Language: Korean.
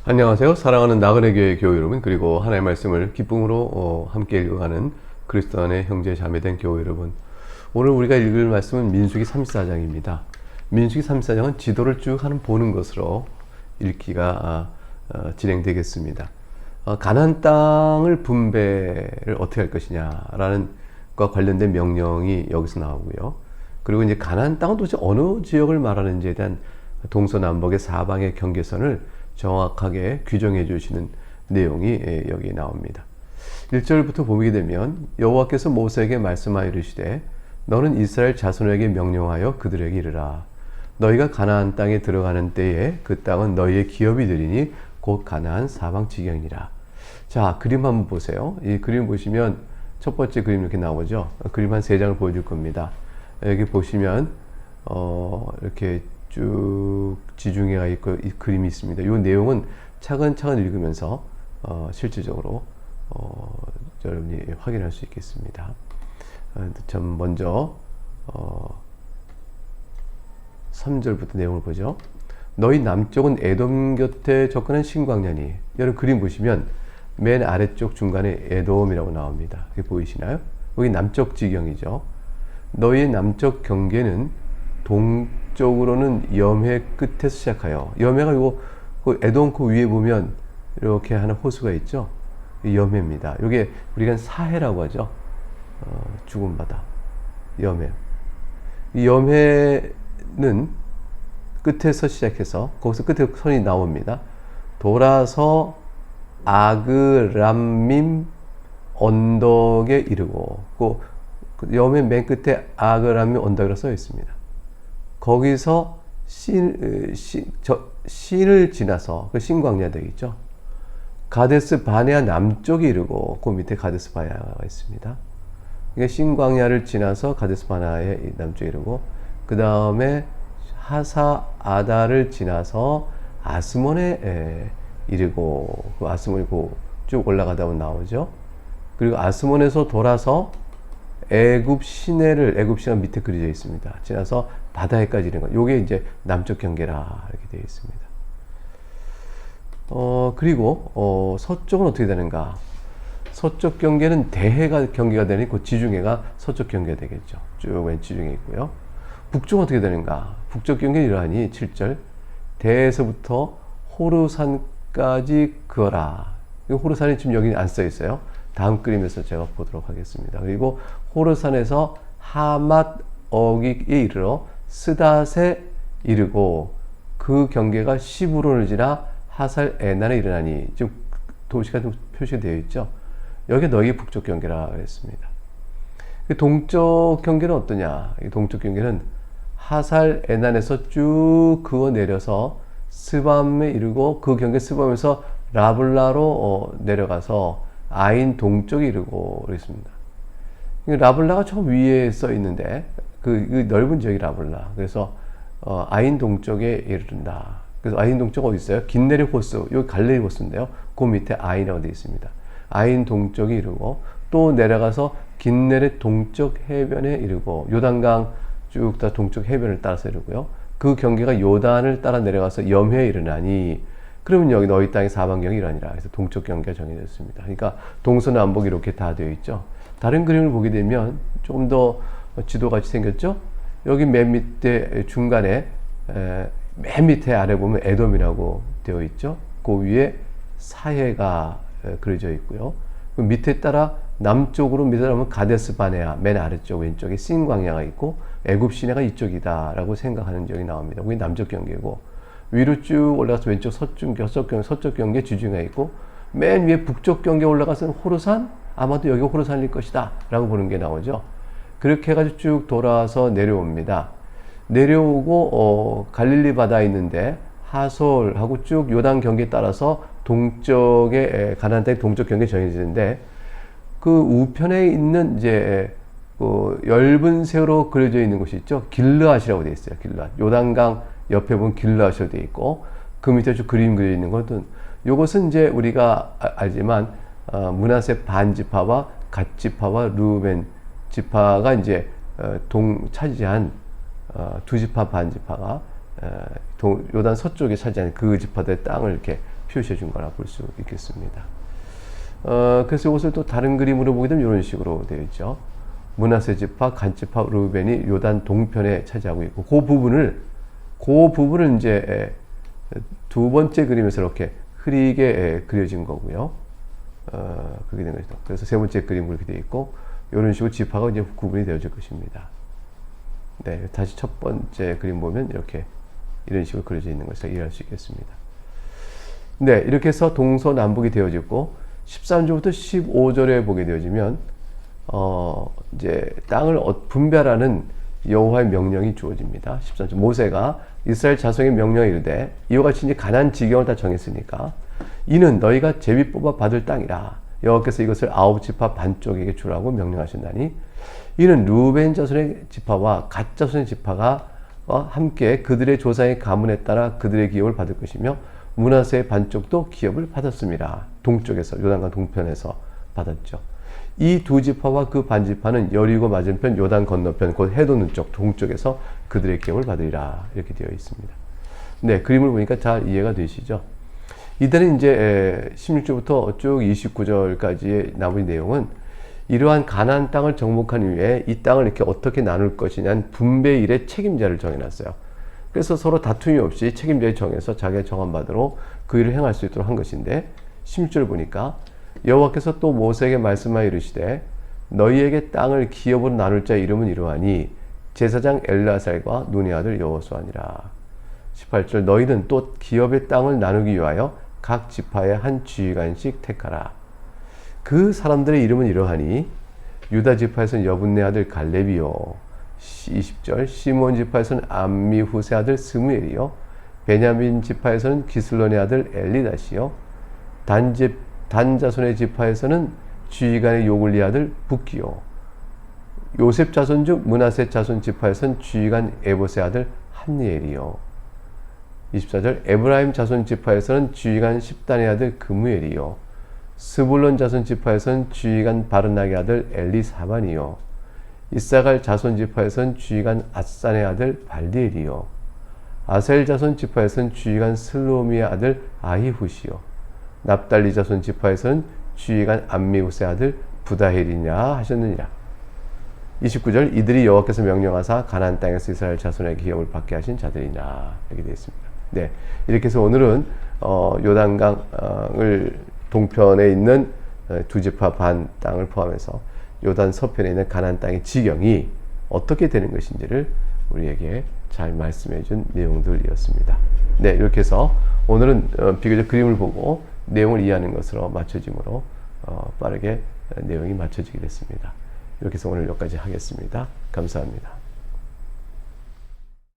안녕하세요. 사랑하는 나그네 교회 교회 여러분, 그리고 하나님의 말씀을 기쁨으로 함께 읽어가는 그리스도 안의 형제 자매된 교회 여러분, 오늘 우리가 읽을 말씀은 민수기 34장입니다. 민수기 34장은 지도를 쭉 보는 것으로 읽기가 진행되겠습니다. 가나안 땅을 분배를 어떻게 할 것이냐라는 것과 관련된 명령이 여기서 나오고요. 그리고 이제 가나안 땅은 도대체 어느 지역을 말하는지에 대한 동서남북의 사방의 경계선을 정확하게 규정해 주시는 내용이 여기 나옵니다. 1절부터 보게 되면 여호와께서 모세에게 말씀하여 이르시되 너는 이스라엘 자손에게 명령하여 그들에게 이르라. 너희가 가나안 땅에 들어가는 때에 그 땅은 너희의 기업이 되리니 곧 가나안 사방 지경이라. 자, 그림 한번 보세요. 이 그림 보시면 첫 번째 그림 이렇게 나오죠. 그림 한 3장을 보여줄 겁니다. 여기 보시면 이렇게 쭉 지중해가 있고 이 그림이 있습니다. 이 내용은 차근차근 읽으면서 실질적으로 여러분이 확인할 수 있겠습니다. 참 먼저 3절부터 내용을 보죠. 너희 남쪽은 에돔 곁에 접근한 신광야니. 여러분 그림 보시면 맨 아래쪽 중간에 에돔이라고 나옵니다. 그게 보이시나요? 여기 남쪽 지경이죠. 너희 남쪽 경계는 동쪽으로는 염해 끝에서 시작하여, 염해가 이거 그 에돔 그 위에 보면 이렇게 하는 호수가 있죠. 염해입니다. 이게 우리가 사해라고 하죠. 죽은 바다, 염해. 이 염해는 끝에서 시작해서 거기서 끝에 선이 나옵니다. 돌아서 아그람밈 언덕에 이르고, 그 염해 맨 끝에 아그람밈 언덕이라고 써 있습니다. 거기서 신을 지나서 그 신광야 되겠죠. 가데스 바네아 남쪽에 이르고 그 밑에 가데스 바네아가 있습니다. 그러니까 신광야를 지나서 가데스 바네아의 남쪽에 이르고, 그 다음에 하사 아다를 지나서 아스몬에 이르고, 그 아스몬이 쭉 올라가다 보면 나오죠. 그리고 아스몬에서 돌아서 애굽 시내를, 애굽 시내가 밑에 그려져 있습니다. 지나서 바다에까지 이르는 것. 요게 이제 남쪽 경계라 이렇게 되어 있습니다. 그리고 서쪽은 어떻게 되는가? 서쪽 경계는 대해가 경계가 되니 그 지중해가 서쪽 경계가 되겠죠. 쭉 왼 지중해 있고요. 북쪽은 어떻게 되는가? 북쪽 경계는 이러하니 7절 대에서부터 호르산까지 그어라. 이 호르산이 지금 여기 안 써 있어요. 다음 그림에서 제가 보도록 하겠습니다. 그리고 호르산에서 하맛 어기에 이르러 스닷에 이르고 그 경계가 시브론을 지나 하살 에난에 이르나니. 지금 도시가 좀 표시가 되어 있죠. 여기 너희 북쪽 경계라 그랬습니다. 동쪽 경계는 어떠냐? 이 동쪽 경계는 하살 에난에서 쭉 그어 내려서 스밤에 이르고, 그 경계 스밤에서 라블라로 내려가서 아인 동쪽에 이르고 그랬습니다. 라블라가 저 위에 써 있는데 그 넓은 지역이 라블라. 그래서 아인 동쪽에 이른다. 그래서 아인 동쪽 어디 있어요? 긴네리 호수, 여기 갈릴리 호수인데요. 그 밑에 아인이라고 되어 있습니다. 아인 동쪽에 이르고 또 내려가서 긴네리 동쪽 해변에 이르고, 요단강 쭉 다 동쪽 해변을 따라서 이르고요. 그 경계가 요단을 따라 내려가서 염해에 이르나니. 그러면 여기 너희 땅의 사방경이 이러니라. 그래서 동쪽 경계가 정해졌습니다. 그러니까 동서남북 이렇게 다 되어 있죠. 다른 그림을 보게 되면 조금 더 지도같이 생겼죠. 여기 맨 밑에 중간에 맨 밑에 아래 보면 에돔이라고 되어 있죠. 그 위에 사해가 그려져 있고요. 그 밑에 따라 남쪽으로 내려가면 가데스 바네아, 맨 아래쪽 왼쪽에 신광야가 있고 애굽 시내가 이쪽이다라고 생각하는 지역이 나옵니다. 그게 남쪽 경계고, 위로 쭉 올라가서 왼쪽 서쪽 경계 지중해가 있고, 맨 위에 북쪽 경계 올라가서 호르산, 아마도 여기가 호르산일 것이다 라고 보는 게 나오죠. 그렇게 해가지고 쭉 돌아와서 내려옵니다. 내려오고 갈릴리 바다에 있는데 하솔하고 쭉 요단 경계에 따라서 동쪽에 가나안 땅의 동쪽 경계에 정해지는데, 그 우편에 있는 이제 그 엷은 세로로 그려져 있는 곳이 있죠. 길르앗이라고 되어 있어요. 길르앗. 요단강 옆에 보면 길르앗으로 되어 있고, 그 밑에 쭉 그림 그려 있는 것은, 요것은 이제 우리가 알지만 므낫세 반지파와 갓지파와 루벤 지파가 이제 차지한 두 지파 반지파가 요단 서쪽에 차지한 그 지파들의 땅을 이렇게 표시해 준 거라 볼 수 있겠습니다. 그래서 이것을 또 다른 그림으로 보게 되면 이런 식으로 되어 있죠. 므낫세 지파, 간 지파, 르우벤이 요단 동편에 차지하고 있고, 그 부분을 이제 두 번째 그림에서 이렇게 흐리게 그려진 거고요. 그렇게 된 거죠. 그래서 세 번째 그림 그렇게 되어 있고, 이런 식으로 지파가 이제 구분이 되어질 것입니다. 네, 다시 첫 번째 그림 보면 이렇게 이런 식으로 그려져 있는 것을 이해할 수 있겠습니다. 네, 이렇게 해서 동서남북이 되어지고 13절부터 15절에 보게 되어지면 이제 땅을 분별하는 여호와의 명령이 주어집니다. 13절 모세가 이스라엘 자손의 명령에 이르되 이와 같이 이제 가나안 지경을 다 정했으니까 이는 너희가 제비 뽑아 받을 땅이라 여호와께서 이것을 9지파 반쪽에게 주라고 명령하신다니 이는 르우벤 자손의 지파와 갓 자손의 지파가 함께 그들의 조상의 가문에 따라 그들의 기업을 받을 것이며 므낫세의 반쪽도 기업을 받았습니다. 동쪽에서 요단강 동편에서 받았죠. 이 두 지파와 그 반지파는 여리고 맞은편 요단 건너편 곧 해돋는 쪽 동쪽에서 그들의 기업을 받으리라 이렇게 되어 있습니다. 네, 그림을 보니까 잘 이해가 되시죠? 이들은 이제 16절부터 쭉 29절까지의 나머지 내용은 이러한 가나안 땅을 정복한 이후에 이 땅을 이렇게 어떻게 나눌 것이냐는 분배일의 책임자를 정해놨어요. 그래서 서로 다툼이 없이 책임자를 정해서 자기가 정한 바대로 그 일을 행할 수 있도록 한 것인데 16절 보니까 여호와께서 또 모세에게 말씀하여 이르시되 너희에게 땅을 기업으로 나눌 자의 이름은 이러하니 제사장 엘르아살과 눈의 아들 여호수아니라. 18절 너희는 또 기업의 땅을 나누기 위하여 각 지파의 한 지휘관씩 택하라. 그 사람들의 이름은 이러하니 유다 지파에서는 여분네 아들 갈렙이요 20절 시몬 지파에서는 암미후세 아들 스무엘이요 베냐민 지파에서는 기슬론의 아들 엘리다시요 단 자손의 지파에서는 지휘관의 요글리 아들 붓기요 요셉 자손 중 므낫세 자손 지파에서는 지휘관 에봇의 아들 한니엘이요 24절 에브라임 자손 지파에서는 지휘관 십단의 아들 그무엘이요 스불론 자손 지파에서는 지휘관 바르나의 아들 엘리사반이요 이사갈 자손 지파에서는 지휘관 아산의 아들 발디엘이요 아셀 자손 지파에서는 지휘관 슬로미의 아들 아히훗이요 납달리 자손 지파에서는 지휘관 암미우스의 아들 부다헬이냐 하셨느니라. 29절 이들이 여호와께서 명령하사 가나안 땅에서 이스라엘 자손의 기업을 받게 하신 자들이냐 이렇게 되어 있습니다. 네, 이렇게 해서 오늘은 요단강을 동편에 있는 두 지파 반 땅을 포함해서 요단 서편에 있는 가나안 땅의 지경이 어떻게 되는 것인지를 우리에게 잘 말씀해 준 내용들이었습니다. 네, 이렇게 해서 오늘은 비교적 그림을 보고 내용을 이해하는 것으로 맞춰지므로 빠르게 내용이 맞춰지게 됐습니다. 이렇게 해서 오늘 여기까지 하겠습니다. 감사합니다.